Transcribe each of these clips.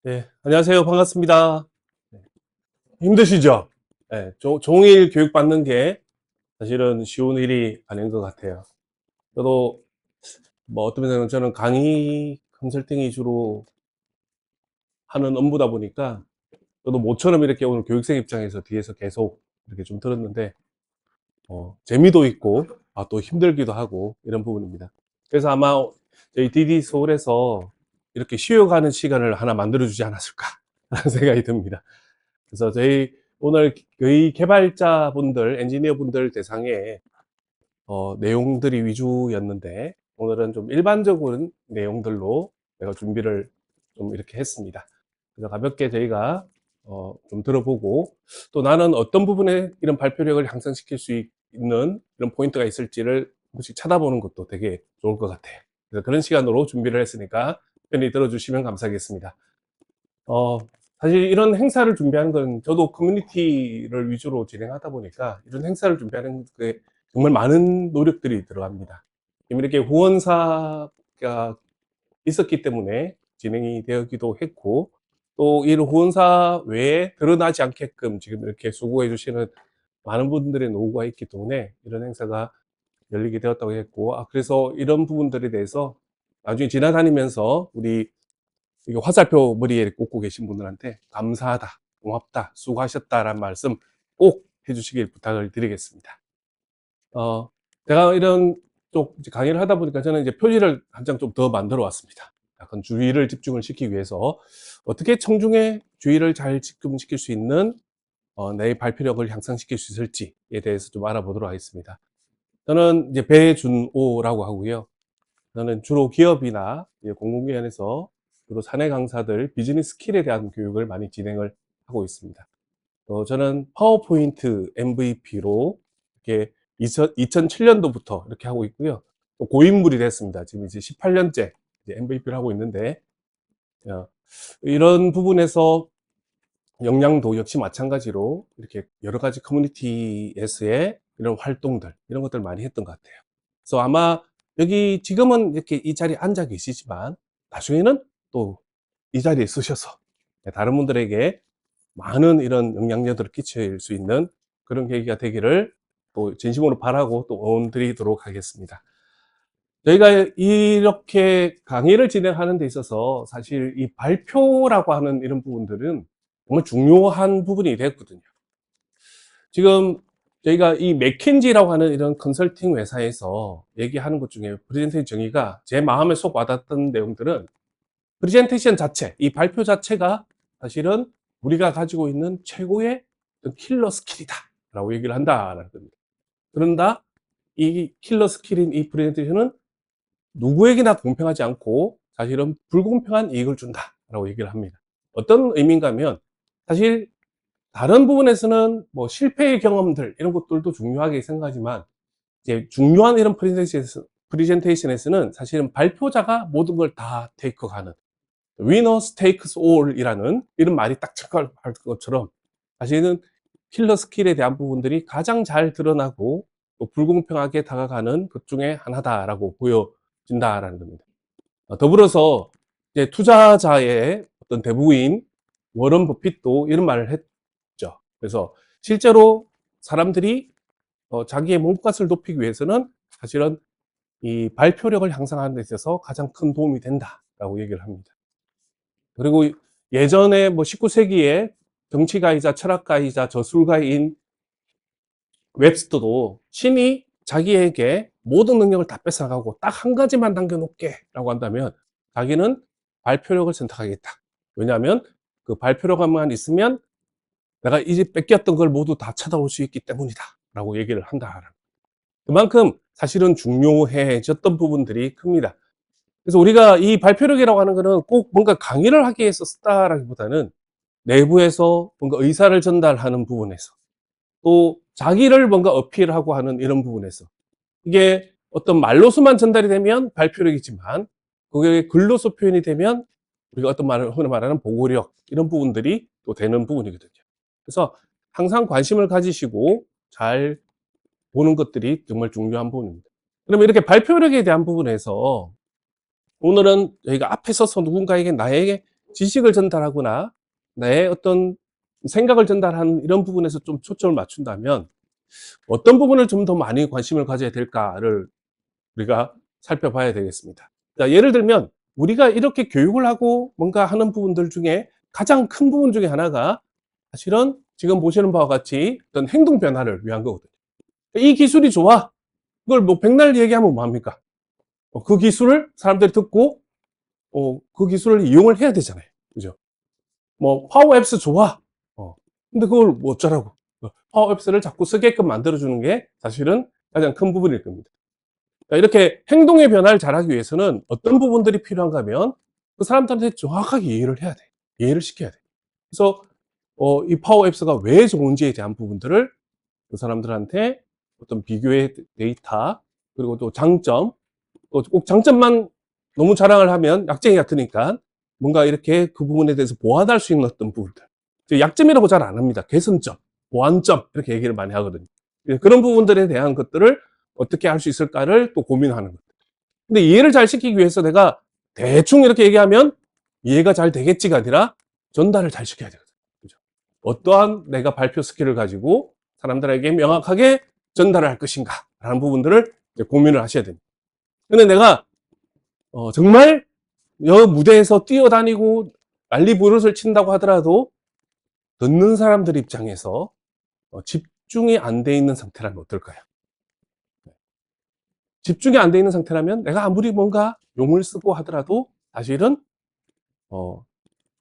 네, 안녕하세요. 반갑습니다. 네, 힘드시죠? 네, 종일 교육받는 게 사실은 쉬운 일이 아닌 것 같아요. 저도 뭐 어떤 면에는 저는 강의 컨설팅이 주로 하는 업무다 보니까 저도 모처럼 이렇게 오늘 교육생 입장에서 뒤에서 계속 이렇게 좀 들었는데 재미도 있고 또 힘들기도 하고 이런 부분입니다. 그래서 아마 저희 DD 서울에서 이렇게 쉬어가는 시간을 하나 만들어주지 않았을까라는 생각이 듭니다. 그래서 저희 오늘 저희 개발자분들, 엔지니어분들 대상의 내용들이 위주였는데 오늘은 좀 일반적인 내용들로 제가 준비를 좀 이렇게 했습니다. 그래서 가볍게 저희가 좀 들어보고 또 나는 어떤 부분에 이런 발표력을 향상시킬 수 있는 이런 포인트가 있을지를 한 번씩 찾아보는 것도 되게 좋을 것 같아요. 그래서 그런 시간으로 준비를 했으니까 편히 들어주시면 감사하겠습니다. 어, 사실 이런 행사를 준비하는 건 저도 커뮤니티를 위주로 진행하다 보니까 이런 행사를 준비하는 게 정말 많은 노력들이 들어갑니다. 이렇게 후원사가 있었기 때문에 진행이 되기도 했고, 또 이 후원사 외에 드러나지 않게끔 지금 이렇게 수고해 주시는 많은 분들의 노고가 있기 때문에 이런 행사가 열리게 되었다고 했고, 그래서 이런 부분들에 대해서 나중에 지나다니면서 우리 이게 화살표 머리에 꽂고 계신 분들한테 감사하다, 고맙다, 수고하셨다라는 말씀 꼭 해주시길 부탁을 드리겠습니다. 제가 이런 쪽 강의를 하다 보니까 저는 이제 표지를 한 장 좀 더 만들어 왔습니다. 약간 주의를 집중을 시키기 위해서 어떻게 청중의 주의를 잘 집중시킬 수 있는 내 발표력을 향상시킬 수 있을지에 대해서 좀 알아보도록 하겠습니다. 저는 이제 배준호라고 하고요. 저는 주로 기업이나 공공기관에서 주로 사내 강사들 비즈니스 스킬에 대한 교육을 많이 진행을 하고 있습니다. 저는 파워포인트 MVP로 이렇게 2007년도부터 이렇게 하고 있고요. 또 고인물이 됐습니다. 지금 이제 18년째 MVP를 하고 있는데 이런 부분에서 역량도 역시 마찬가지로 이렇게 여러 가지 커뮤니티에서의 이런 활동들 이런 것들 많이 했던 것 같아요. 그래서 아마 여기 지금은 이렇게 이 자리에 앉아 계시지만 나중에는 또 이 자리에 쓰셔서 다른 분들에게 많은 이런 영향력들을 끼칠 수 있는 그런 계기가 되기를 또 진심으로 바라고 또 응원드리도록 하겠습니다. 저희가 이렇게 강의를 진행하는 데 있어서 사실 이 발표라고 하는 이런 부분들은 정말 중요한 부분이 됐거든요. 지금 저희가 이 맥킨지라고 하는 이런 컨설팅 회사에서 얘기하는 것 중에 프레젠테이션 정의가 제 마음에 쏙 와닿던 내용들은 프레젠테이션 자체, 이 발표 자체가 사실은 우리가 가지고 있는 최고의 킬러 스킬이다 라고 얘기를 한다라는 겁니다. 그런다 이 킬러 스킬인 이 프레젠테이션은 누구에게나 공평하지 않고 사실은 불공평한 이익을 준다라고 얘기를 합니다. 어떤 의미인가 하면 사실 다른 부분에서는 뭐 실패의 경험들 이런 것들도 중요하게 생각하지만 이제 중요한 이런 프레젠테이션에서는 사실은 발표자가 모든 걸 다 테이크하는 winners takes all 이라는 이런 말이 딱 적합할 것처럼 사실은 킬러 스킬에 대한 부분들이 가장 잘 드러나고 또 불공평하게 다가가는 것 중에 하나다라고 보여진다라는 겁니다. 더불어서 이제 투자자의 어떤 대부인 워런 버핏도 이런 말을 했죠. 그래서 실제로 사람들이 자기의 몸값을 높이기 위해서는 사실은 이 발표력을 향상하는 데 있어서 가장 큰 도움이 된다라고 얘기를 합니다. 그리고 예전에 뭐 19세기에 정치가이자 철학가이자 저술가인 웹스터도 신이 자기에게 모든 능력을 다 뺏어가고 딱 한 가지만 남겨놓게 라고 한다면 자기는 발표력을 선택하겠다. 왜냐하면 그 발표력만 있으면 내가 이제 뺏겼던 걸 모두 다 찾아올 수 있기 때문이다 라고 얘기를 한다. 그만큼 사실은 중요해졌던 부분들이 큽니다. 그래서 우리가 이 발표력이라고 하는 거는 꼭 뭔가 강의를 하기 위해서 쓰다라기보다는 내부에서 뭔가 의사를 전달하는 부분에서 또 자기를 뭔가 어필하고 하는 이런 부분에서 이게 어떤 말로서만 전달이 되면 발표력이지만 그게 글로서 표현이 되면 우리가 어떤 말을 흔히 말하는 보고력 이런 부분들이 또 되는 부분이거든요. 그래서 항상 관심을 가지시고 잘 보는 것들이 정말 중요한 부분입니다. 그러면 이렇게 발표력에 대한 부분에서 오늘은 저희가 앞에 서서 누군가에게 나에게 지식을 전달하거나 나의 어떤 생각을 전달하는 이런 부분에서 좀 초점을 맞춘다면 어떤 부분을 좀 더 많이 관심을 가져야 될까를 우리가 살펴봐야 되겠습니다. 자, 예를 들면 우리가 이렇게 교육을 하고 뭔가 하는 부분들 중에 가장 큰 부분 중에 하나가 사실은 지금 보시는 바와 같이 어떤 행동 변화를 위한 거거든요. 이 기술이 좋아. 그걸 뭐 백날 얘기하면 뭐합니까? 그 기술을 사람들이 듣고 그 기술을 이용을 해야 되잖아요. 그죠? 뭐 파워 앱스 좋아. 근데 그걸 뭐 어쩌라고. 파워 앱스를 자꾸 쓰게끔 만들어주는 게 사실은 가장 큰 부분일 겁니다. 이렇게 행동의 변화를 잘하기 위해서는 어떤 부분들이 필요한가 하면 그 사람들한테 정확하게 이해를 해야 돼. 이해를 시켜야 돼. 그래서 이 파워 앱스가 왜 좋은지에 대한 부분들을 그 사람들한테 어떤 비교의 데이터, 그리고 또 장점, 또 꼭 장점만 너무 자랑을 하면 약점이 같으니까 뭔가 이렇게 그 부분에 대해서 보완할 수 있는 어떤 부분들. 약점이라고 잘 안 합니다. 개선점, 보완점, 이렇게 얘기를 많이 하거든요. 그런 부분들에 대한 것들을 어떻게 할 수 있을까를 또 고민하는 거예요. 근데 이해를 잘 시키기 위해서 내가 대충 이렇게 얘기하면 이해가 잘 되겠지가 아니라 전달을 잘 시켜야 되거든요. 그죠? 어떠한 내가 발표 스킬을 가지고 사람들에게 명확하게 전달을 할 것인가 라는 부분들을 이제 고민을 하셔야 됩니다. 근데 내가 정말 여 무대에서 뛰어다니고 난리부르스를 친다고 하더라도 듣는 사람들 입장에서 집중이 안 돼 있는 상태라면 어떨까요? 집중이 안 돼 있는 상태라면 내가 아무리 뭔가 용을 쓰고 하더라도 사실은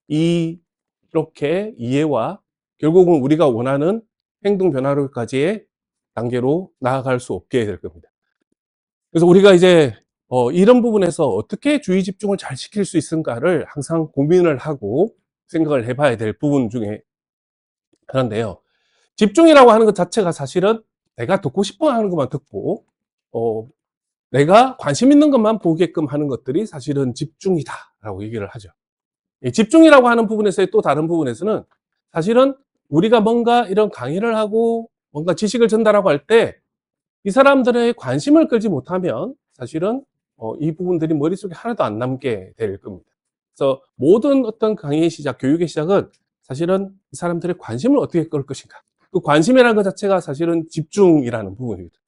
이렇게 이해와 결국은 우리가 원하는 행동 변화로까지의 단계로 나아갈 수 없게 될 겁니다. 그래서 우리가 이제 이런 부분에서 어떻게 주의 집중을 잘 시킬 수 있을까를 항상 고민을 하고 생각을 해봐야 될 부분 중에 하나인데요. 집중이라고 하는 것 자체가 사실은 내가 듣고 싶어 하는 것만 듣고 내가 관심 있는 것만 보게끔 하는 것들이 사실은 집중이다라고 얘기를 하죠. 이 집중이라고 하는 부분에서의 또 다른 부분에서는 사실은 우리가 뭔가 이런 강의를 하고 뭔가 지식을 전달하고 할 때 이 사람들의 관심을 끌지 못하면 사실은 이 부분들이 머릿속에 하나도 안 남게 될 겁니다. 그래서 모든 어떤 강의의 시작, 교육의 시작은 사실은 이 사람들의 관심을 어떻게 끌 것인가. 그 관심이라는 것 자체가 사실은 집중이라는 부분입니다.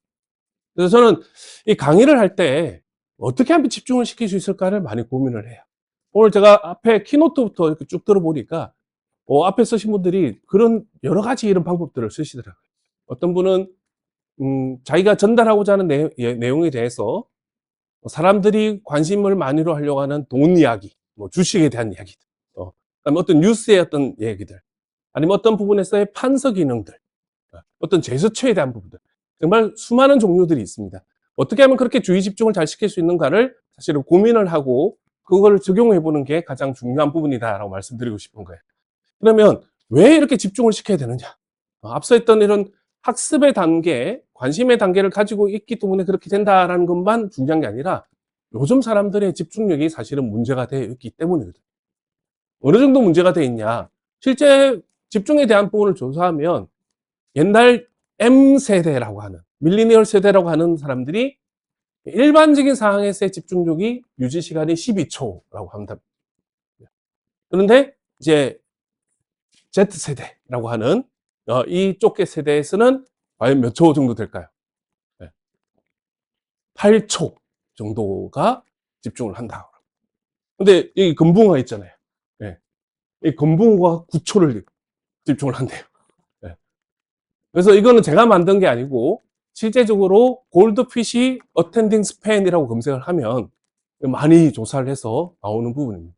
그래서 저는 이 강의를 할 때 어떻게 하면 집중을 시킬 수 있을까를 많이 고민을 해요. 오늘 제가 앞에 키노트부터 이렇게 쭉 들어보니까 앞에 쓰신 분들이 그런 여러 가지 이런 방법들을 쓰시더라고요. 어떤 분은 자기가 전달하고자 하는 내용에 대해서 사람들이 관심을 많이로 하려고 하는 돈 이야기, 뭐 주식에 대한 이야기들, 그다음에 어떤 뉴스의 어떤 얘기들, 아니면 어떤 부분에서의 판서 기능들, 어떤 제스처에 대한 부분들, 정말 수많은 종류들이 있습니다. 어떻게 하면 그렇게 주의 집중을 잘 시킬 수 있는가를 사실은 고민을 하고 그거를 적용해 보는 게 가장 중요한 부분이다라고 말씀드리고 싶은 거예요. 그러면 왜 이렇게 집중을 시켜야 되느냐? 앞서 했던 이런 학습의 단계, 관심의 단계를 가지고 있기 때문에 그렇게 된다라는 것만 중요한 게 아니라 요즘 사람들의 집중력이 사실은 문제가 되어 있기 때문이거든요. 어느 정도 문제가 되어 있냐? 실제 집중에 대한 부분을 조사하면 옛날 M세대라고 하는, 밀리니얼 세대라고 하는 사람들이 일반적인 상황에서의 집중력이 유지 시간이 12초라고 합니다. 그런데 이제 Z세대라고 하는 이쪽 세대에서는 과연 몇 초 정도 될까요? 8초 정도가 집중을 한다. 근데 이 금붕어 있잖아요. 이 금붕어가 9초를 집중을 한대요. 그래서 이거는 제가 만든 게 아니고 실제적으로 골드피쉬 어텐딩 스팬이라고 검색을 하면 많이 조사를 해서 나오는 부분입니다.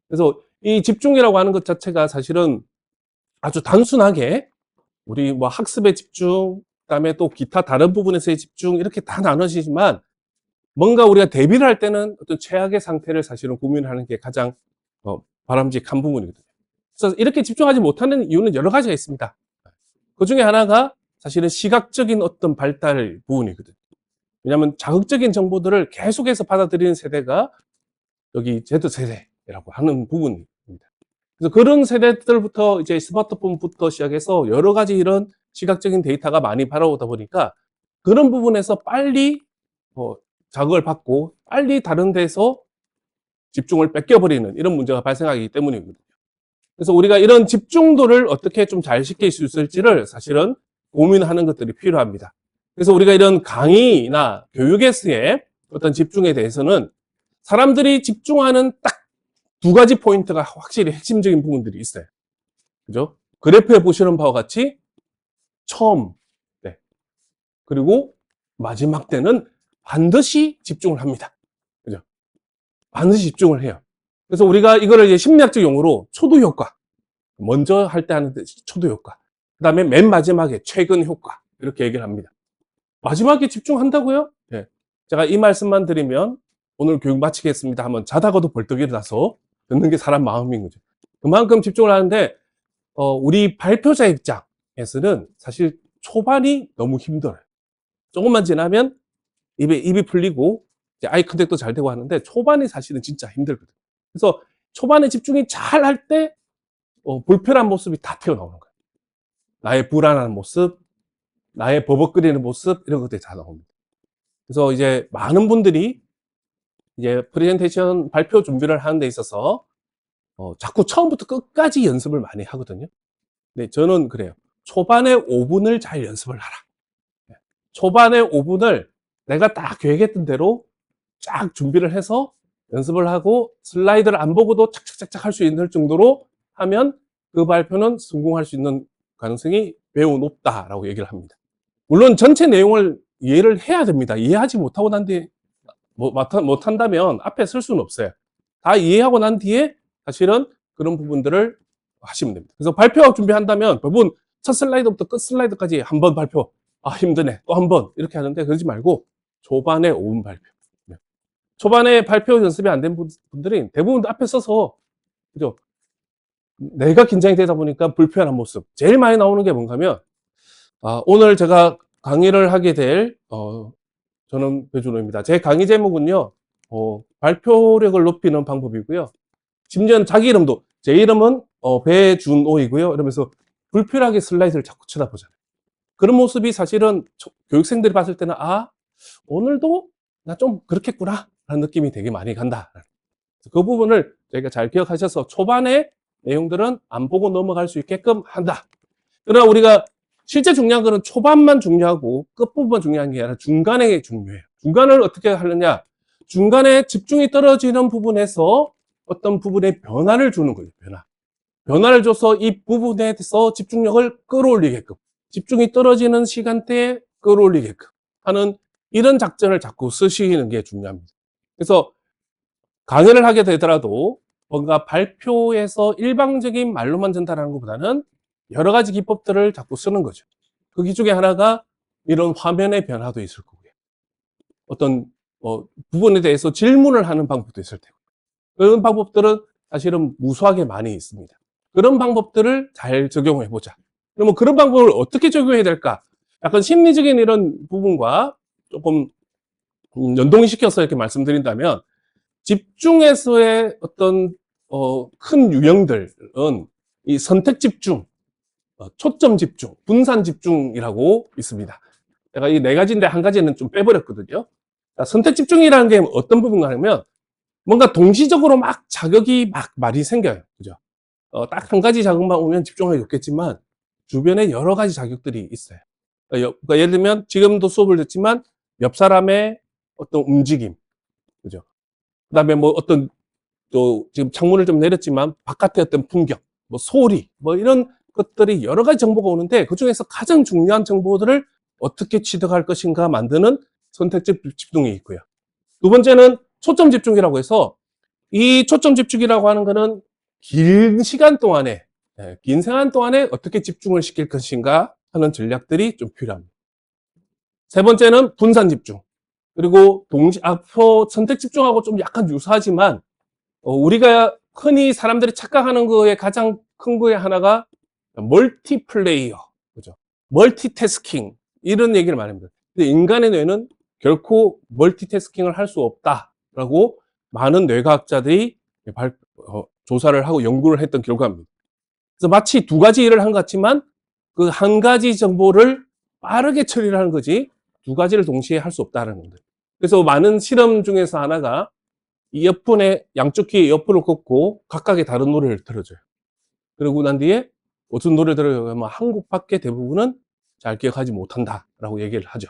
그래서 이 집중이라고 하는 것 자체가 사실은 아주 단순하게 우리 뭐 학습에 집중, 그다음에 또 기타 다른 부분에서의 집중 이렇게 다 나눠지지만 뭔가 우리가 대비를 할 때는 어떤 최악의 상태를 사실은 고민하는 게 가장 바람직한 부분이거든요. 그래서 이렇게 집중하지 못하는 이유는 여러 가지가 있습니다. 그 중에 하나가 사실은 시각적인 어떤 발달 부분이거든요. 왜냐하면 자극적인 정보들을 계속해서 받아들이는 세대가 여기 Z세대라고 하는 부분입니다. 그래서 그런 세대들부터 이제 스마트폰부터 시작해서 여러 가지 이런 시각적인 데이터가 많이 바라오다 보니까 그런 부분에서 빨리 자극을 받고 빨리 다른 데서 집중을 뺏겨버리는 이런 문제가 발생하기 때문이거든요. 그래서 우리가 이런 집중도를 어떻게 좀 잘 시킬 수 있을지를 사실은 고민하는 것들이 필요합니다. 그래서 우리가 이런 강의나 교육에서의 어떤 집중에 대해서는 사람들이 집중하는 딱 두 가지 포인트가 확실히 핵심적인 부분들이 있어요. 그죠? 그래프에 보시는 바와 같이 처음 때 그리고 마지막 때는 반드시 집중을 합니다. 그죠? 반드시 집중을 해요. 그래서 우리가 이거를 이제 심리학적 용어로 초도 효과, 먼저 할 때 하는 초도 효과, 그 다음에 맨 마지막에 최근 효과, 이렇게 얘기를 합니다. 마지막에 집중한다고요? 네. 제가 이 말씀만 드리면 오늘 교육 마치겠습니다 하면 자다가도 벌떡 일어나서 듣는 게 사람 마음인 거죠. 그만큼 집중을 하는데 우리 발표자 입장에서는 사실 초반이 너무 힘들어요. 조금만 지나면 입이 풀리고 이제 아이 컨택도 잘 되고 하는데 초반이 사실은 진짜 힘들거든요. 그래서 초반에 집중이 잘 할 때 불편한 모습이 다 튀어나오는 거예요. 나의 불안한 모습, 나의 버벅거리는 모습 이런 것들이 다 나옵니다. 그래서 이제 많은 분들이 이제 프레젠테이션 발표 준비를 하는 데 있어서 자꾸 처음부터 끝까지 연습을 많이 하거든요. 네, 저는 그래요. 초반에 5분을 잘 연습을 하라. 초반에 5분을 내가 딱 계획했던 대로 쫙 준비를 해서 연습을 하고 슬라이드를 안 보고도 착착착착 할 수 있는 정도로 하면 그 발표는 성공할 수 있는 가능성이 매우 높다라고 얘기를 합니다. 물론 전체 내용을 이해를 해야 됩니다. 이해하지 못하고 난 뒤에 못한다면 앞에 쓸 수는 없어요. 다 이해하고 난 뒤에 사실은 그런 부분들을 하시면 됩니다. 그래서 발표 준비한다면 대부분 첫 슬라이드부터 끝 슬라이드까지 한 번 발표, 아 힘드네, 또 한 번 이렇게 하는데 그러지 말고 초반에 5분 발표. 초반에 발표 연습이 안 된 분들이 대부분 앞에 서서 그죠? 내가 긴장이 되다 보니까 불편한 모습 제일 많이 나오는 게 뭔가 하면 오늘 제가 강의를 하게 될 저는 배준호입니다. 제 강의 제목은요 발표력을 높이는 방법이고요. 심지어는 자기 이름도 제 이름은 배준호이고요. 이러면서 불필요하게 슬라이드를 자꾸 쳐다보잖아요. 그런 모습이 사실은 교육생들이 봤을 때는 오늘도 나 좀 그렇겠구나 라는 느낌이 되게 많이 간다. 그 부분을 저희가 잘 기억하셔서 초반에 내용들은 안 보고 넘어갈 수 있게끔 한다. 그러나 우리가 실제 중요한 거는 초반만 중요하고 끝부분만 중요한 게 아니라 중간에 중요해요. 중간을 어떻게 하느냐. 중간에 집중이 떨어지는 부분에서 어떤 부분에 변화를 주는 거예요. 변화를 줘서 이 부분에서 집중력을 끌어올리게끔, 집중이 떨어지는 시간대에 끌어올리게끔 하는 이런 작전을 자꾸 쓰시는 게 중요합니다. 그래서 강의를 하게 되더라도 뭔가 발표에서 일방적인 말로만 전달하는 것보다는 여러 가지 기법들을 자꾸 쓰는 거죠. 그 중에 하나가 이런 화면의 변화도 있을 거고요. 어떤 부분에 대해서 질문을 하는 방법도 있을 테고. 그런 방법들은 사실은 무수하게 많이 있습니다. 그런 방법들을 잘 적용해 보자. 그러면 그런 방법을 어떻게 적용해야 될까? 약간 심리적인 이런 부분과 조금 연동시켜서 이렇게 말씀드린다면 집중에서의 어떤 큰 유형들은 이 선택 집중, 초점 집중, 분산 집중이라고 있습니다. 제가 이 네 가지인데 한 가지는 좀 빼버렸거든요. 선택 집중이라는 게 어떤 부분가 하면 뭔가 동시적으로 막 자극이 막 많이 생겨요. 그죠? 딱 한 가지 자극만 오면 집중하기 좋겠지만 주변에 여러 가지 자극들이 있어요. 그러니까 예를 들면 지금도 수업을 듣지만 옆 사람의 어떤 움직임, 그죠? 그다음에 뭐 어떤 또 지금 창문을 좀 내렸지만 바깥의 어떤 풍경, 뭐 소리, 뭐 이런 것들이 여러 가지 정보가 오는데 그 중에서 가장 중요한 정보들을 어떻게 취득할 것인가 만드는 선택적 집중이 있고요. 두 번째는 초점 집중이라고 해서 이 초점 집중이라고 하는 거는 긴 시간 동안에, 긴 시간 동안에 어떻게 집중을 시킬 것인가 하는 전략들이 좀 필요합니다. 세 번째는 분산 집중. 그리고 앞서 선택 집중하고 좀 약간 유사하지만, 우리가 흔히 사람들이 착각하는 거에 가장 큰 거에 하나가 멀티플레이어, 그죠? 멀티태스킹, 이런 얘기를 많이 합니다. 근데 인간의 뇌는 결코 멀티태스킹을 할 수 없다라고 많은 뇌과학자들이 조사를 하고 연구를 했던 결과입니다. 그래서 마치 두 가지 일을 한 것 같지만 그 한 가지 정보를 빠르게 처리를 하는 거지 두 가지를 동시에 할 수 없다는 겁니다. 그래서 많은 실험 중에서 하나가 이어폰에 양쪽 귀에 이어폰을 꽂고 각각의 다른 노래를 들어줘요. 그러고 난 뒤에 어떤 노래 들어요? 아마 한 곡밖에 대부분은 잘 기억하지 못한다라고 얘기를 하죠.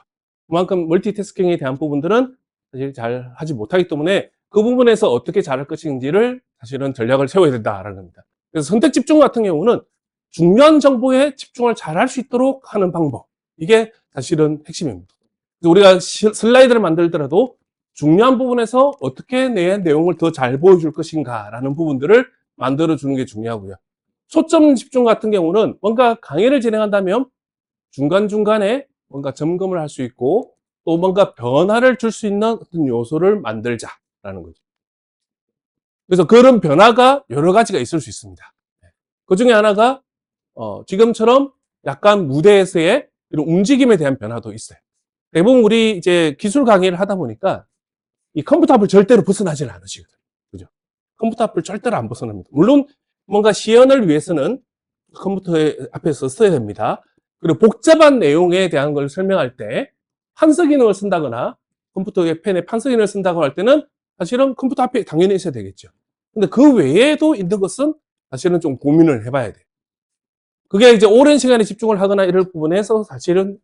그만큼 멀티태스킹에 대한 부분들은 사실 잘 하지 못하기 때문에 그 부분에서 어떻게 잘할 것인지를 사실은 전략을 세워야 된다라는 겁니다. 그래서 선택 집중 같은 경우는 중요한 정보에 집중을 잘 할 수 있도록 하는 방법. 이게 사실은 핵심입니다. 그래서 우리가 슬라이드를 만들더라도 중요한 부분에서 어떻게 내 내용을 더 잘 보여줄 것인가라는 부분들을 만들어주는 게 중요하고요. 초점 집중 같은 경우는 뭔가 강의를 진행한다면 중간중간에 뭔가 점검을 할 수 있고 또 뭔가 변화를 줄 수 있는 어떤 요소를 만들자라는 거죠. 그래서 그런 변화가 여러 가지가 있을 수 있습니다. 그 중에 하나가 지금처럼 약간 무대에서의 이런 움직임에 대한 변화도 있어요. 대부분 우리 이제 기술 강의를 하다 보니까 이 컴퓨터 앞을 절대로 벗어나지는 않으시거든요. 그죠? 컴퓨터 앞을 절대로 안 벗어납니다. 물론 뭔가 시연을 위해서는 컴퓨터 앞에서 써야 됩니다. 그리고 복잡한 내용에 대한 걸 설명할 때 판서 기능을 쓴다거나 컴퓨터의 펜에 판서 기능을 쓴다고 할 때는 사실은 컴퓨터 앞에 당연히 있어야 되겠죠. 근데 그 외에도 있는 것은 사실은 좀 고민을 해봐야 돼요. 그게 이제 오랜 시간에 집중을 하거나 이럴 부분에서 사실은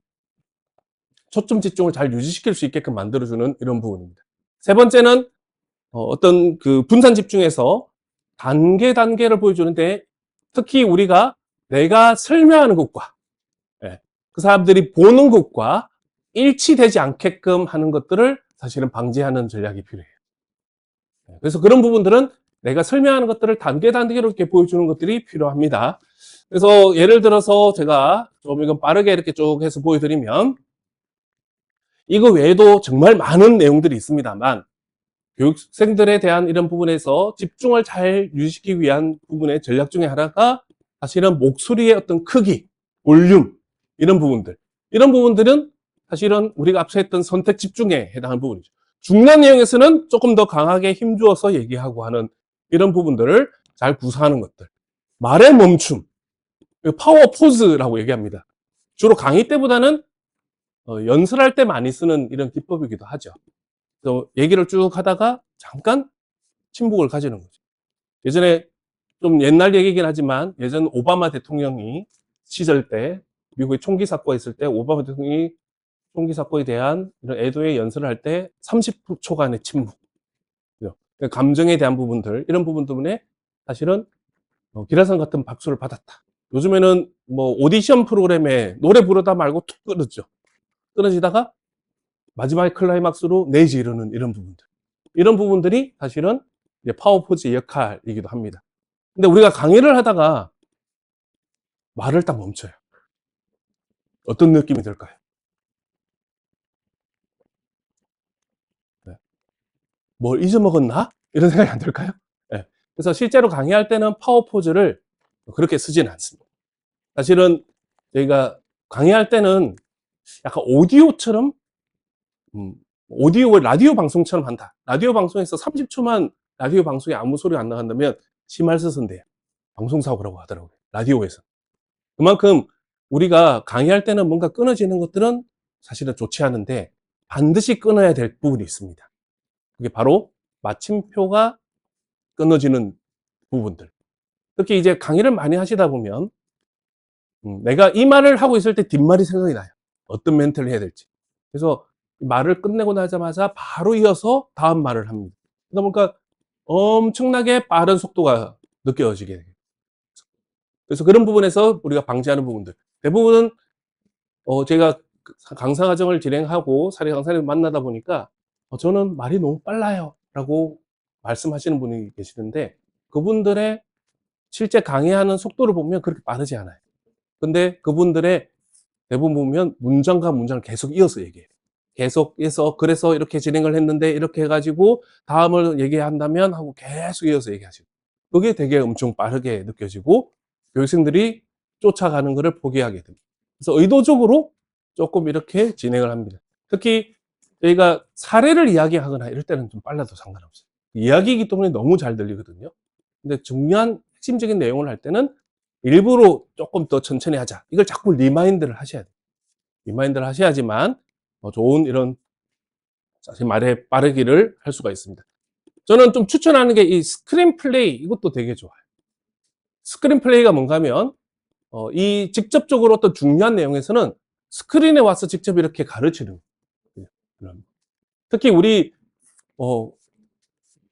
초점 집중을 잘 유지시킬 수 있게끔 만들어주는 이런 부분입니다. 세 번째는 어떤 그 분산 집중에서 단계를 보여주는데 특히 우리가 내가 설명하는 것과 그 사람들이 보는 것과 일치되지 않게끔 하는 것들을 사실은 방지하는 전략이 필요해요. 그래서 그런 부분들은 내가 설명하는 것들을 단계로 이렇게 보여주는 것들이 필요합니다. 그래서 예를 들어서 제가 좀 이건 빠르게 이렇게 쭉 해서 보여드리면 이거 외에도 정말 많은 내용들이 있습니다만 교육생들에 대한 이런 부분에서 집중을 잘 유지시키기 위한 부분의 전략 중에 하나가 사실은 목소리의 어떤 크기, 볼륨 이런 부분들. 이런 부분들은 사실은 우리가 앞서 했던 선택 집중에 해당하는 부분이죠. 중요한 내용에서는 조금 더 강하게 힘주어서 얘기하고 하는 이런 부분들을 잘 구사하는 것들. 말의 멈춤, 파워 포즈라고 얘기합니다. 주로 강의 때보다는 연설할 때 많이 쓰는 이런 기법이기도 하죠. 그래서 얘기를 쭉 하다가 잠깐 침묵을 가지는 거죠. 예전에 좀 옛날 얘기긴 하지만 예전 오바마 대통령이 시절 때 미국의 총기 사건이 있을 때 오바마 대통령이 총기 사건에 대한 이런 애도의 연설을 할 때 30초간의 침묵. 감정에 대한 부분들, 이런 부분 때문에 사실은 기라성 같은 박수를 받았다. 요즘에는 뭐 오디션 프로그램에 노래 부르다 말고 툭 끊어지죠. 끊어지다가 마지막에 클라이막스로 내지 이러는 이런 부분들. 이런 부분들이 사실은 이제 파워포즈의 역할이기도 합니다. 근데 우리가 강의를 하다가 말을 딱 멈춰요. 어떤 느낌이 들까요? 네. 뭘 잊어먹었나? 이런 생각이 안 들까요? 네. 그래서 실제로 강의할 때는 파워포즈를 그렇게 쓰지는 않습니다. 사실은 저희가 강의할 때는 약간 오디오처럼 라디오 방송처럼 한다. 라디오 방송에서 30초만 라디오 방송에 아무 소리가 안 나간다면 심할서선대요. 방송사고라고 하더라고요. 라디오에서. 그만큼 우리가 강의할 때는 뭔가 끊어지는 것들은 사실은 좋지 않은데 반드시 끊어야 될 부분이 있습니다. 그게 바로 마침표가 끊어지는 부분들. 특히 이제 강의를 많이 하시다 보면 내가 이 말을 하고 있을 때 뒷말이 생각이 나요. 어떤 멘트를 해야 될지. 그래서 말을 끝내고 나자마자 바로 이어서 다음 말을 합니다. 그러다 보니까 엄청나게 빠른 속도가 느껴지게 돼요. 그래서 그런 부분에서 우리가 방지하는 부분들. 대부분은 제가 강사 과정을 진행하고 사례 강사를 만나다 보니까 저는 말이 너무 빨라요 라고 말씀하시는 분이 계시는데 그분들의 실제 강의하는 속도를 보면 그렇게 빠르지 않아요. 근데 그분들의 대부분 보면 문장과 문장을 계속 이어서 얘기해요. 계속해서 그래서 이렇게 진행을 했는데 이렇게 해가지고 다음을 얘기한다면 하고 계속 이어서 얘기하시고 그게 되게 엄청 빠르게 느껴지고 교육생들이 쫓아가는 것을 포기하게 됩니다. 그래서 의도적으로 조금 이렇게 진행을 합니다. 특히 저희가 사례를 이야기하거나 이럴 때는 좀 빨라도 상관없어요. 이야기이기 때문에 너무 잘 들리거든요. 근데 중요한 핵심적인 내용을 할 때는 일부러 조금 더 천천히 하자. 이걸 자꾸 리마인드를 하셔야 돼요. 리마인드를 하셔야지만 좋은 이런 말의 빠르기를 할 수가 있습니다. 저는 좀 추천하는 게 이 스크린 플레이, 이것도 되게 좋아요. 스크린 플레이가 뭔가 하면, 이 직접적으로 어떤 중요한 내용에서는 스크린에 와서 직접 이렇게 가르치는 거예요. 특히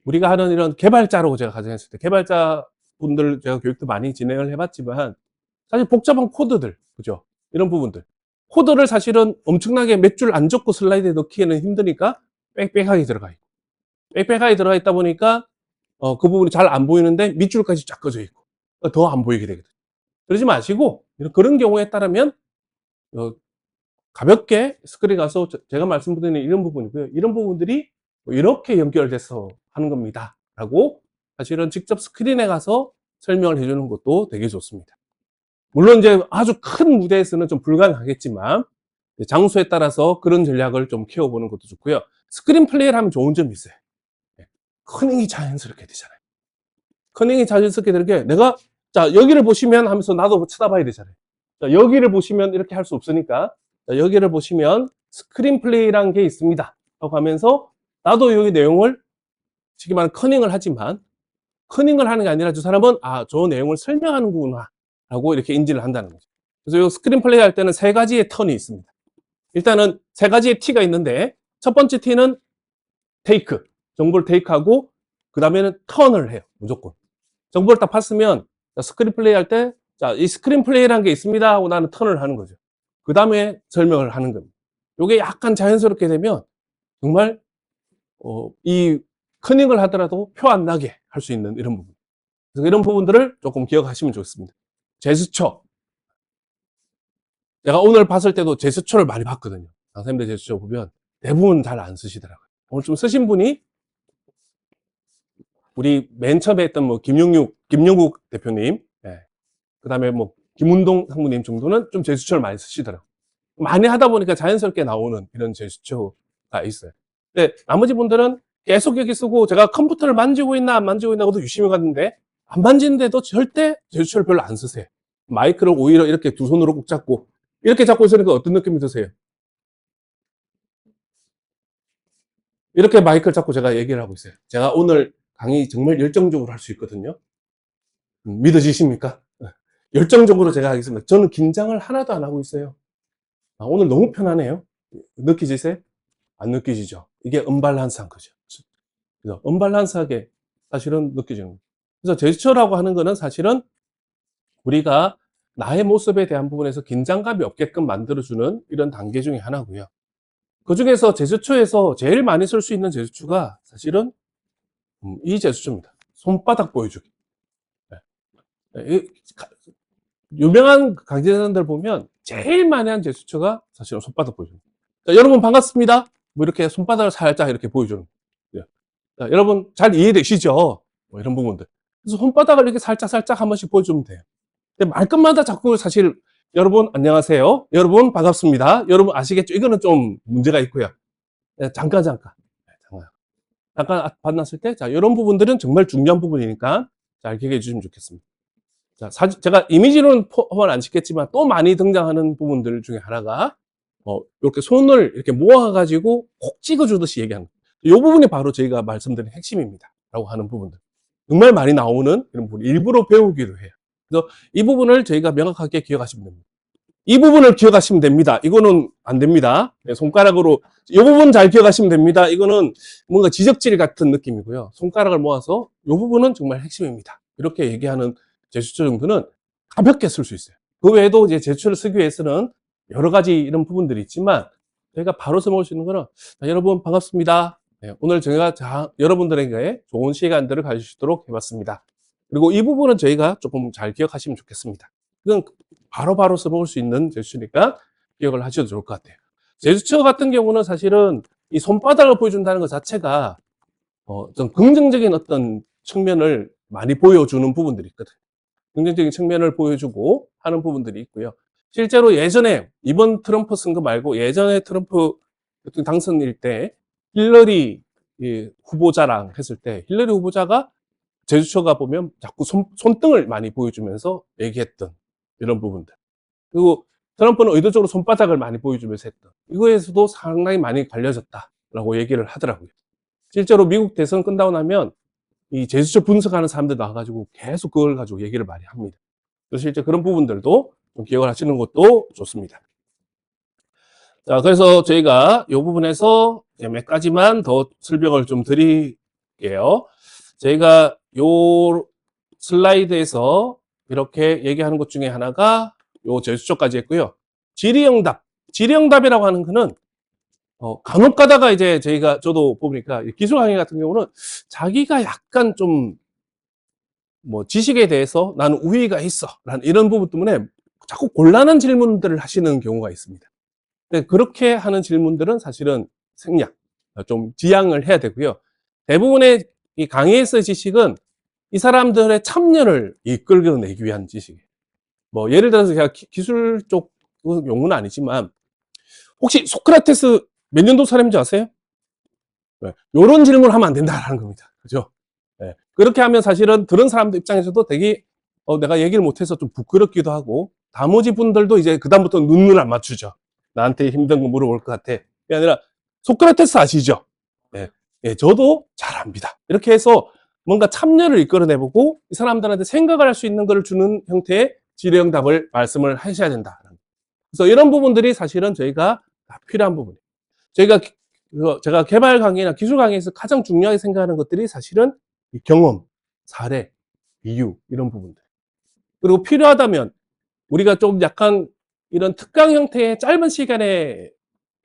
우리가 하는 이런 개발자라고 제가 가정했을 때, 개발자 분들 제가 교육도 많이 진행을 해봤지만, 사실 복잡한 코드들, 그죠? 이런 부분들. 코드를 사실은 엄청나게 몇 줄 안 적고 슬라이드에 넣기에는 힘드니까 빽빽하게 들어가 있고, 빽빽하게 들어가 있다 보니까, 그 부분이 잘 안 보이는데 밑줄까지 쫙 꺼져 있고, 더 안 보이게 되거든요. 그러지 마시고, 그런 경우에 따르면, 어, 가볍게 스크린 가서 제가 말씀드리는 이런 부분이고요. 이런 부분들이 이렇게 연결돼서 하는 겁니다. 라고 사실은 직접 스크린에 가서 설명을 해주는 것도 되게 좋습니다. 물론 이제 아주 큰 무대에서는 좀 불가능하겠지만, 장소에 따라서 그런 전략을 좀 키워보는 것도 좋고요. 스크린 플레이를 하면 좋은 점이 있어요. 커닝이 자연스럽게 되잖아요. 커닝이 자연스럽게 되는 게, 내가, 자, 여기를 보시면 하면서 나도 쳐다봐야 되잖아요. 자, 여기를 보시면 이렇게 할 수 없으니까, 자, 여기를 보시면 스크린 플레이라는 게 있습니다. 라고 하면서, 나도 여기 내용을, 지금 말하는 커닝을 하지만, 커닝을 하는 게 아니라 저 사람은, 아, 저 내용을 설명하는구나. 라고 이렇게 인지를 한다는 거죠. 그래서 이 스크린 플레이 할 때는 세 가지의 턴이 있습니다. 일단은 세 가지의 T가 있는데, 첫 번째 T는 테이크. 정보를 테이크하고, 그 다음에는 턴을 해요. 무조건. 정보를 딱 봤으면, 스크린 플레이 할 때, 자, 이 스크린 플레이라는 게 있습니다 하고 나는 턴을 하는 거죠. 그 다음에 설명을 하는 겁니다. 이게 약간 자연스럽게 되면 정말 이 커닝을 하더라도 표 안 나게 할 수 있는 이런 부분. 그래서 이런 부분들을 조금 기억하시면 좋습니다. 제스처. 제가 오늘 봤을 때도 제스처를 많이 봤거든요. 강사님들 제스처 보면 대부분 잘 안 쓰시더라고요. 오늘 좀 쓰신 분이 우리 맨 처음에 했던 뭐 김용국 대표님, 예. 그 다음에 뭐 김운동 상무님 정도는 좀 제스처를 많이 쓰시더라고요. 많이 하다 보니까 자연스럽게 나오는 이런 제스처가 있어요. 근데 나머지 분들은 계속 여기 쓰고, 제가 컴퓨터를 만지고 있나 안 만지고 있나고도 유심히 갔는데 안 만지는데도 절대 제스처를 별로 안 쓰세요. 마이크를 오히려 이렇게 두 손으로 꼭 잡고 이렇게 잡고 있으니까 어떤 느낌이 드세요? 이렇게 마이크를 잡고 제가 얘기를 하고 있어요. 제가 오늘 강의 정말 열정적으로 할 수 있거든요. 믿어지십니까? 열정적으로 제가 하겠습니다. 저는 긴장을 하나도 안 하고 있어요. 오늘 너무 편하네요. 느끼지세요? 안 느끼지죠? 이게 언밸런스한 거죠. 그래서 언밸런스하게 사실은 느껴지는 거예요. 그래서 제스처라고 하는 거는 사실은 우리가 나의 모습에 대한 부분에서 긴장감이 없게끔 만들어주는 이런 단계 중에 하나고요. 그 중에서 제스처에서 제일 많이 쓸 수 있는 제스처가 사실은 이 제스처입니다. 손바닥 보여주기. 네. 유명한 강좌자들 보면 제일 많이 한 제스처가 사실은 손바닥 보여줍니다. 자, 여러분 반갑습니다. 뭐 이렇게 손바닥을 살짝 이렇게 보여주는 거예요. 자, 여러분 잘 이해되시죠? 뭐 이런 부분들. 그래서 손바닥을 이렇게 살짝 한 번씩 보여주면 돼요. 근데 말끝마다 자꾸 사실 여러분 안녕하세요. 여러분 반갑습니다. 여러분 아시겠죠? 이거는 좀 문제가 있고요. 네, 잠깐. 네, 잠깐 만났을 때, 자, 이런 부분들은 정말 중요한 부분이니까 잘 기억해 주시면 좋겠습니다. 자, 제가 이미지로는 포함을 안 시켰지만 또 많이 등장하는 부분들 중에 하나가, 이렇게 손을 이렇게 모아가지고 콕 찍어주듯이 얘기하는 거예요. 이 부분이 바로 저희가 말씀드린 핵심입니다. 라고 하는 부분들. 정말 많이 나오는 이런 부분, 일부러 배우기로 해요. 그래서 이 부분을 저희가 명확하게 기억하시면 됩니다. 이 부분을 기억하시면 됩니다. 이거는 안 됩니다. 네, 손가락으로 이 부분 잘 기억하시면 됩니다. 이거는 뭔가 지적질 같은 느낌이고요. 손가락을 모아서 이 부분은 정말 핵심입니다. 이렇게 얘기하는 제스처 정도는 가볍게 쓸 수 있어요. 그 외에도 이제 제스처를 쓰기 위해서는 여러 가지 이런 부분들이 있지만 저희가 바로 써먹을 수 있는 거는, 자, 여러분 반갑습니다. 네, 오늘 제가 여러분들에게 좋은 시간들을 가질 수 있도록 해봤습니다. 그리고 이 부분은 저희가 조금 잘 기억하시면 좋겠습니다. 이건 바로바로 써먹을 수 있는 제스처니까 기억을 하셔도 좋을 것 같아요. 제스처 같은 경우는 사실은 이 손바닥을 보여준다는 것 자체가 좀 긍정적인 어떤 측면을 많이 보여주는 부분들이 있거든요. 긍정적인 측면을 보여주고 하는 부분들이 있고요. 실제로 예전에 이번 트럼프 선거 말고 예전에 트럼프 당선일 때 힐러리 후보자랑 했을 때 힐러리 후보자가 제스처가 보면 자꾸 손등을 많이 보여주면서 얘기했던 이런 부분들. 그리고 트럼프는 의도적으로 손바닥을 많이 보여주면서 했던, 이거에서도 상당히 많이 갈려졌다라고 얘기를 하더라고요. 실제로 미국 대선 끝나고 나면 이 제스처 분석하는 사람들 나와가지고 계속 그걸 가지고 얘기를 많이 합니다. 그래서 실제 그런 부분들도 좀 기억을 하시는 것도 좋습니다. 자, 그래서 저희가 이 부분에서 몇 가지만 더 설명을 좀 드릴게요. 저희가 요 슬라이드에서 이렇게 얘기하는 것 중에 하나가 요 제스처까지 했고요. 질의응답. 질의응답이라고 하는 거는 간혹 가다가 이제 저도 보니까 기술 강의 같은 경우는 자기가 약간 좀 뭐 지식에 대해서 나는 우위가 있어 라는 이런 부분 때문에 자꾸 곤란한 질문들을 하시는 경우가 있습니다. 근데 그렇게 하는 질문들은 사실은 생략, 좀 지양을 해야 되고요. 대부분의 이 강의에서의 지식은 이 사람들의 참여를 이끌어내기 위한 지식이에요. 뭐 예를 들어서 제가 기술 쪽 용어는 아니지만 혹시 소크라테스 몇 년도 사람인지 아세요? 네. 이런 질문을 하면 안 된다라는 겁니다. 그죠? 네. 그렇게 하면 사실은 들은 사람들 입장에서도 되게 내가 얘기를 못해서 좀 부끄럽기도 하고 나머지 분들도 이제 그다음부터 눈을 안 맞추죠. 나한테 힘든 거 물어볼 것 같아. 그게 아니라 소크라테스 아시죠? 네. 네, 저도 잘 압니다. 이렇게 해서 뭔가 참여를 이끌어내보고 이 사람들한테 생각을 할 수 있는 걸 주는 형태의 질의응답을 말씀을 하셔야 된다. 그래서 이런 부분들이 사실은 저희가 필요한 부분이에요. 제가 개발 강의나 기술 강의에서 가장 중요하게 생각하는 것들이 사실은 경험, 사례, 이유 이런 부분들. 그리고 필요하다면 우리가 좀 약간 이런 특강 형태의 짧은 시간의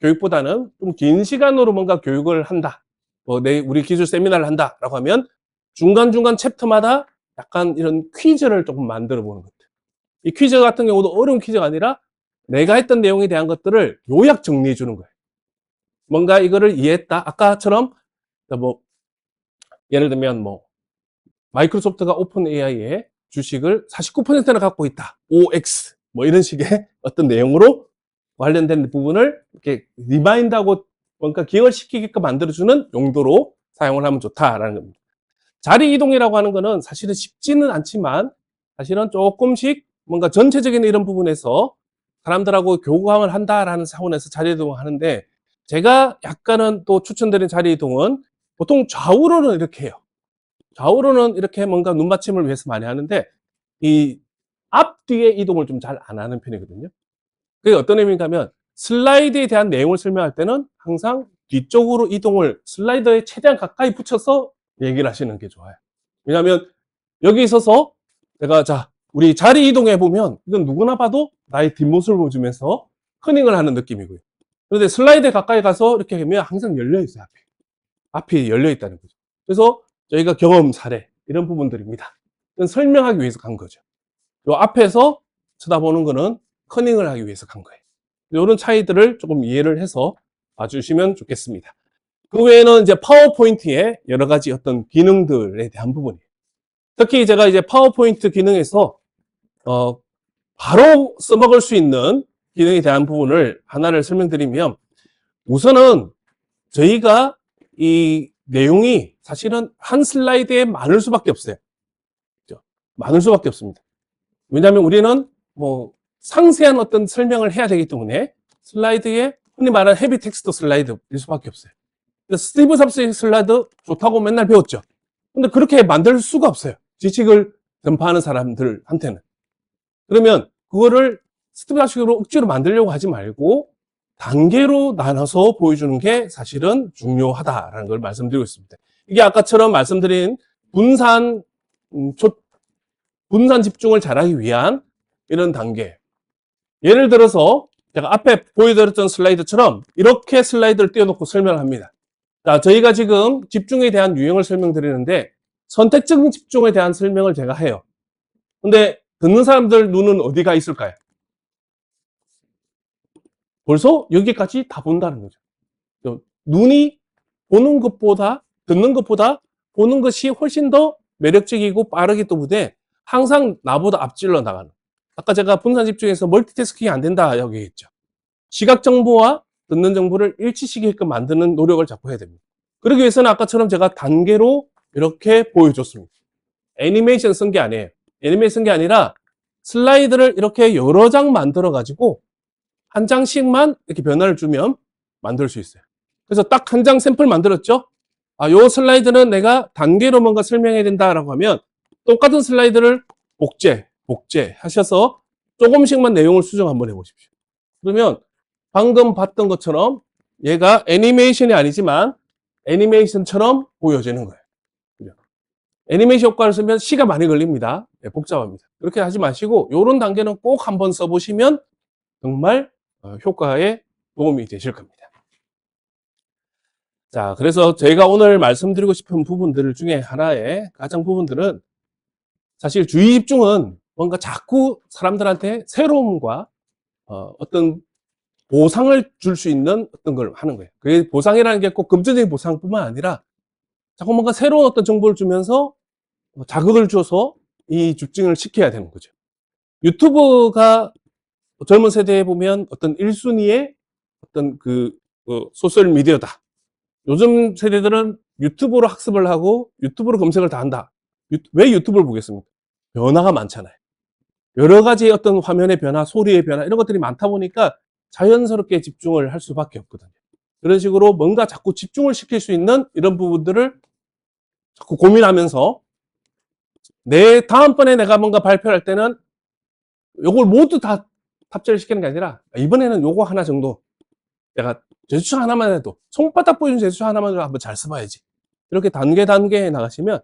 교육보다는 좀 긴 시간으로 뭔가 교육을 한다. 우리 기술 세미나를 한다라고 하면 중간중간 챕터마다 약간 이런 퀴즈를 조금 만들어 보는 것들. 이 퀴즈 같은 경우도 어려운 퀴즈가 아니라 내가 했던 내용에 대한 것들을 요약 정리해 주는 거예요. 뭔가 이거를 이해했다. 아까처럼 뭐 예를 들면 뭐 마이크로소프트가 오픈 AI의 주식을 49%나 갖고 있다. OX 뭐 이런 식의 어떤 내용으로 관련된 부분을 이렇게 리마인드하고 뭔가 기억을 시키게끔 만들어주는 용도로 사용을 하면 좋다라는 겁니다. 자리 이동이라고 하는 거는 사실은 쉽지는 않지만 사실은 조금씩 뭔가 전체적인 이런 부분에서 사람들하고 교감을 한다라는 차원에서 자리 이동을 하는데 제가 약간은 또 추천드린 자리 이동은 보통 좌우로는 이렇게 해요. 좌우로는 이렇게 뭔가 눈받침을 위해서 많이 하는데 이 앞뒤의 이동을 좀 잘 안 하는 편이거든요. 그게 어떤 의미인가 하면 슬라이드에 대한 내용을 설명할 때는 항상 뒤쪽으로 이동을 슬라이드에 최대한 가까이 붙여서 얘기를 하시는 게 좋아요. 왜냐하면 여기 있어서 내가 우리 자리 이동해 보면 이건 누구나 봐도 나의 뒷모습을 보여주면서 커닝을 하는 느낌이고요. 그런데 슬라이드에 가까이 가서 이렇게 하면 항상 열려 있어요. 앞이 열려 있다는 거죠. 그래서 저희가 경험 사례 이런 부분들입니다. 이건 설명하기 위해서 간 거죠. 요 앞에서 쳐다보는 거는 커닝을 하기 위해서 간 거예요. 이런 차이들을 조금 이해를 해서 봐주시면 좋겠습니다. 그 외에는 이제 파워포인트의 여러 가지 어떤 기능들에 대한 부분이에요. 특히 제가 이제 파워포인트 기능에서 바로 써먹을 수 있는 기능에 대한 부분을 하나를 설명드리면 우선은 저희가 이 내용이 사실은 한 슬라이드에 많을 수밖에 없어요. 그렇죠? 많을 수밖에 없습니다. 왜냐하면 우리는 뭐 상세한 어떤 설명을 해야 되기 때문에 슬라이드에 흔히 말하는 헤비 텍스트 슬라이드일 수밖에 없어요. 스티브 잡스의 슬라이드 좋다고 맨날 배웠죠. 근데 그렇게 만들 수가 없어요. 지식을 전파하는 사람들한테는. 그러면 그거를 스티브 잡스식으로 억지로 만들려고 하지 말고 단계로 나눠서 보여주는 게 사실은 중요하다라는 걸 말씀드리고 있습니다. 이게 아까처럼 말씀드린 분산 집중을 잘하기 위한 이런 단계. 예를 들어서 제가 앞에 보여드렸던 슬라이드처럼 이렇게 슬라이드를 띄워놓고 설명을 합니다. 자, 저희가 지금 집중에 대한 유형을 설명드리는데 선택적인 집중에 대한 설명을 제가 해요. 근데 듣는 사람들 눈은 어디가 있을까요? 벌써 여기까지 다 본다는 거죠. 눈이 보는 것보다 듣는 것보다 보는 것이 훨씬 더 매력적이고 빠르기 때문에 항상 나보다 앞질러 나가는. 아까 제가 분산 집중에서 멀티태스킹이 안 된다 여기 했죠. 시각 정보와 듣는 정보를 일치시키게끔 만드는 노력을 자꾸 해야 됩니다. 그러기 위해서는 아까처럼 제가 단계로 이렇게 보여줬습니다. 애니메이션 쓴 게 아니에요. 애니메이션 쓴 게 아니라 슬라이드를 이렇게 여러 장 만들어 가지고 한 장씩만 이렇게 변화를 주면 만들 수 있어요. 그래서 딱 한 장 샘플 만들었죠? 요 슬라이드는 내가 단계로 뭔가 설명해야 된다라고 하면 똑같은 슬라이드를 복제 하셔서 조금씩만 내용을 수정 한번 해보십시오. 그러면 방금 봤던 것처럼 얘가 애니메이션이 아니지만 애니메이션처럼 보여지는 거예요. 애니메이션 효과를 쓰면 시가 많이 걸립니다. 네, 복잡합니다. 그렇게 하지 마시고 이런 단계는 꼭 한번 써보시면 정말 효과에 도움이 되실 겁니다. 자, 그래서 저희가 오늘 말씀드리고 싶은 부분들 중에 하나의 가장 부분들은 사실 주의 집중은 뭔가 자꾸 사람들한테 새로움과 어떤 보상을 줄 수 있는 어떤 걸 하는 거예요. 그게 보상이라는 게 꼭 금전적인 보상뿐만 아니라 자꾸 뭔가 새로운 어떤 정보를 주면서 자극을 줘서 이 집중을 시켜야 되는 거죠. 유튜브가 젊은 세대에 보면 어떤 1순위의 어떤 소셜 미디어다. 요즘 세대들은 유튜브로 학습을 하고 유튜브로 검색을 다 한다. 왜 유튜브를 보겠습니까? 변화가 많잖아요. 여러 가지 어떤 화면의 변화, 소리의 변화 이런 것들이 많다 보니까 자연스럽게 집중을 할 수밖에 없거든요. 그런 식으로 뭔가 자꾸 집중을 시킬 수 있는 이런 부분들을 자꾸 고민하면서 다음번에 내가 뭔가 발표할 때는 요걸 모두 다 탑재를 시키는 게 아니라 이번에는 요거 하나 정도 내가 제스처 하나만 해도 손바닥 보여준 제스처 하나만 해도 한번 잘 써봐야지. 이렇게 단계 나가시면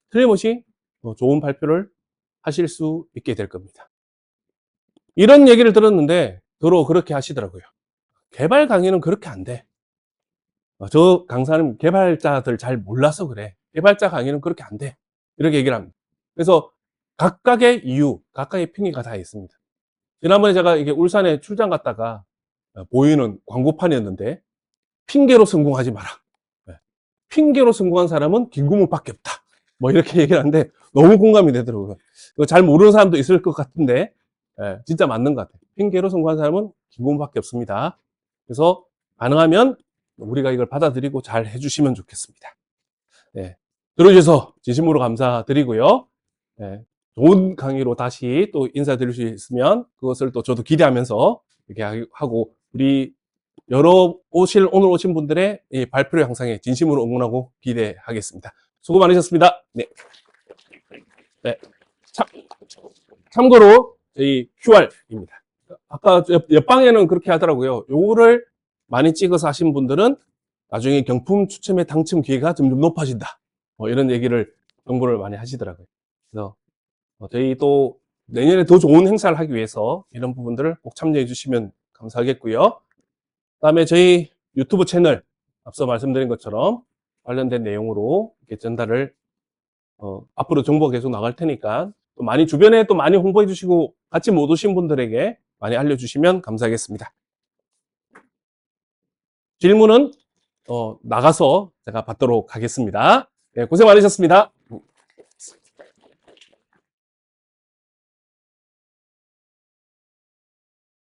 틀림없이 좋은 발표를 하실 수 있게 될 겁니다. 이런 얘기를 들었는데 더러 그렇게 하시더라고요. 개발 강의는 그렇게 안 돼. 저 강사는 개발자들 잘 몰라서 그래. 개발자 강의는 그렇게 안 돼. 이렇게 얘기를 합니다. 그래서 각각의 이유, 각각의 핑계가 다 있습니다. 지난번에 제가 이게 울산에 출장 갔다가 보이는 광고판이었는데 핑계로 성공하지 마라. 네. 핑계로 성공한 사람은 김구문밖에 없다. 뭐 이렇게 얘기를 하는데 너무 공감이 되더라고요. 잘 모르는 사람도 있을 것 같은데 진짜 맞는 것 같아요. 핑계로 성공한 사람은 김구문밖에 없습니다. 그래서 가능하면 우리가 이걸 받아들이고 잘 해주시면 좋겠습니다. 네. 들어주셔서 진심으로 감사드리고요. 네. 좋은 강의로 다시 또 인사드릴 수 있으면 그것을 또 저도 기대하면서 이렇게 하고 우리 오늘 오신 분들의 이 발표 향상에 진심으로 응원하고 기대하겠습니다. 수고 많으셨습니다. 네. 네. 참고로 저희 QR입니다. 아까 옆방에는 그렇게 하더라고요. 요거를 많이 찍어서 하신 분들은 나중에 경품 추첨의 당첨 기회가 점점 높아진다. 이런 정보를 많이 하시더라고요. 그래서 저희 또 내년에 더 좋은 행사를 하기 위해서 이런 부분들을 꼭 참여해 주시면 감사하겠고요. 그다음에 저희 유튜브 채널 앞서 말씀드린 것처럼 관련된 내용으로 이렇게 전달을 앞으로 정보가 계속 나갈 테니까 또 많이 주변에 또 많이 홍보해 주시고 같이 못 오신 분들에게 많이 알려주시면 감사하겠습니다. 질문은 나가서 제가 받도록 하겠습니다. 네, 고생 많으셨습니다.